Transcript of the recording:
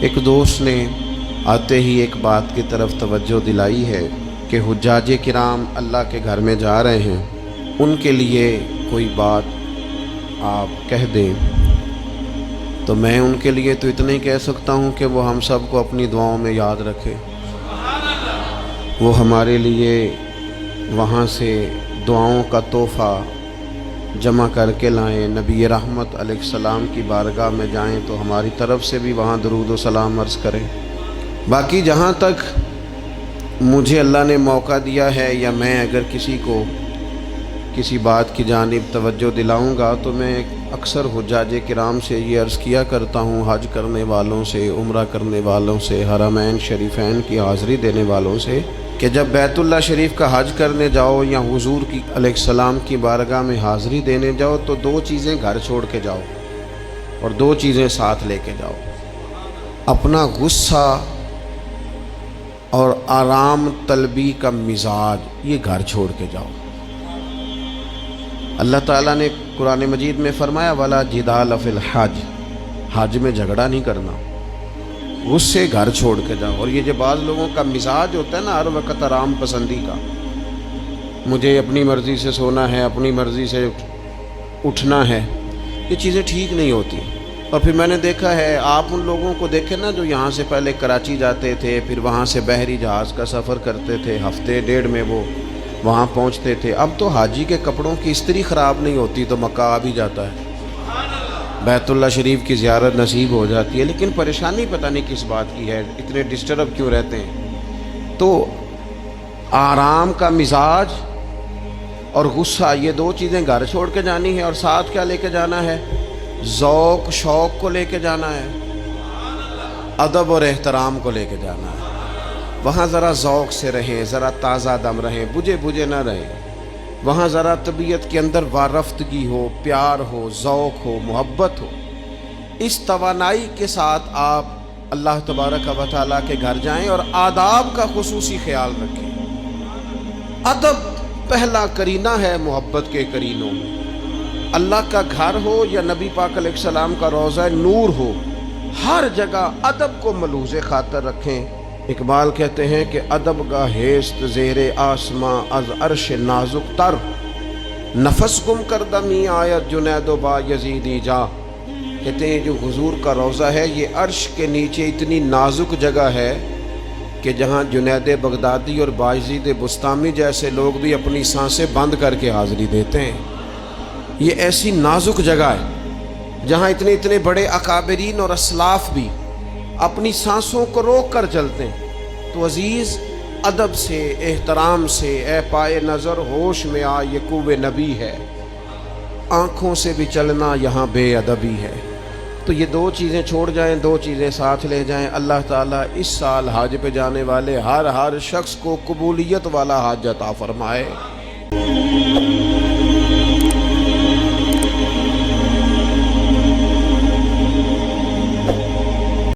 ایک دوست نے آتے ہی ایک بات کی طرف توجہ دلائی ہے کہ حجاج کرام اللہ کے گھر میں جا رہے ہیں، ان کے لیے کوئی بات آپ کہہ دیں۔ تو میں ان کے لیے تو اتنا ہی کہہ سکتا ہوں کہ وہ ہم سب کو اپنی دعاؤں میں یاد رکھے، وہ ہمارے لیے وہاں سے دعاؤں کا تحفہ جمع کر کے لائیں، نبی رحمت علیہ السلام کی بارگاہ میں جائیں تو ہماری طرف سے بھی وہاں درود و سلام عرض کریں۔ باقی جہاں تک مجھے اللہ نے موقع دیا ہے یا میں اگر کسی کو کسی بات کی جانب توجہ دلاؤں گا تو میں اکثر حجاج کرام سے یہ عرض کیا کرتا ہوں، حج کرنے والوں سے، عمرہ کرنے والوں سے، حرمین شریفین کی حاضری دینے والوں سے، کہ جب بیت اللہ شریف کا حج کرنے جاؤ یا حضور کی علیہ السلام کی بارگاہ میں حاضری دینے جاؤ تو دو چیزیں گھر چھوڑ کے جاؤ اور دو چیزیں ساتھ لے کے جاؤ، اپنا غصہ اور آرام طلبی کا مزاج، یہ گھر چھوڑ کے جاؤ۔ اللہ تعالیٰ نے قرآن مجید میں فرمایا وَلَا جِدَالَ فِي الْحَجِّ، حج میں جھگڑا نہیں کرنا، غصے گھر چھوڑ کے جاؤ۔ اور یہ جو بعض لوگوں کا مزاج ہوتا ہے نا ہر وقت آرام پسندی کا، مجھے اپنی مرضی سے سونا ہے، اپنی مرضی سے اٹھنا ہے، یہ چیزیں ٹھیک نہیں ہوتی۔ اور پھر میں نے دیکھا ہے، آپ ان لوگوں کو دیکھیں نا جو یہاں سے پہلے کراچی جاتے تھے، پھر وہاں سے بحری جہاز کا سفر کرتے تھے، ہفتے ڈیڑھ میں وہ وہاں پہنچتے تھے۔ اب تو حاجی کے کپڑوں کی استری خراب نہیں ہوتی تو مکہ آ بھی جاتا ہے، بیت اللہ شریف کی زیارت نصیب ہو جاتی ہے، لیکن پریشانی پتہ نہیں کس بات کی ہے، اتنے ڈسٹرب کیوں رہتے ہیں۔ تو آرام کا مزاج اور غصہ، یہ دو چیزیں گھر چھوڑ کے جانی ہے، اور ساتھ کیا لے کے جانا ہے؟ ذوق شوق کو لے کے جانا ہے، ادب اور احترام کو لے کے جانا ہے۔ وہاں ذرا ذوق سے رہیں، ذرا تازہ دم رہیں، بجھے بجھے نہ رہیں، وہاں ذرا طبیعت کے اندر وارفتگی ہو، پیار ہو، ذوق ہو، محبت ہو۔ اس توانائی کے ساتھ آپ اللہ تبارک و تعالیٰ کے گھر جائیں اور آداب کا خصوصی خیال رکھیں۔ ادب پہلا کرینہ ہے محبت کے کرینوں میں۔ اللہ کا گھر ہو یا نبی پاک علیہ السلام کا روضہ نور ہو، ہر جگہ ادب کو ملحوظ خاطر رکھیں۔ اقبال کہتے ہیں کہ ادب کا ہیست زیر آسماں از عرش نازک تر، نفس گم کردمی آیت جنید و با یزیدی جا۔ کہتے ہیں جو حضور کا روضہ ہے یہ عرش کے نیچے اتنی نازک جگہ ہے کہ جہاں جنید بغدادی اور بایزید بسطامی جیسے لوگ بھی اپنی سانسیں بند کر کے حاضری دیتے ہیں۔ یہ ایسی نازک جگہ ہے جہاں اتنے بڑے اکابرین اور اسلاف بھی اپنی سانسوں کو روک کر چلتے ہیں۔ تو عزیز، ادب سے، احترام سے، اے پائے نظر ہوش میں آ، یہ کوہ نبی ہے، آنکھوں سے بھی چلنا یہاں بے ادبی ہے۔ تو یہ دو چیزیں چھوڑ جائیں، دو چیزیں ساتھ لے جائیں۔ اللہ تعالیٰ اس سال حج پہ جانے والے ہر شخص کو قبولیت والا حج عطا فرمائے۔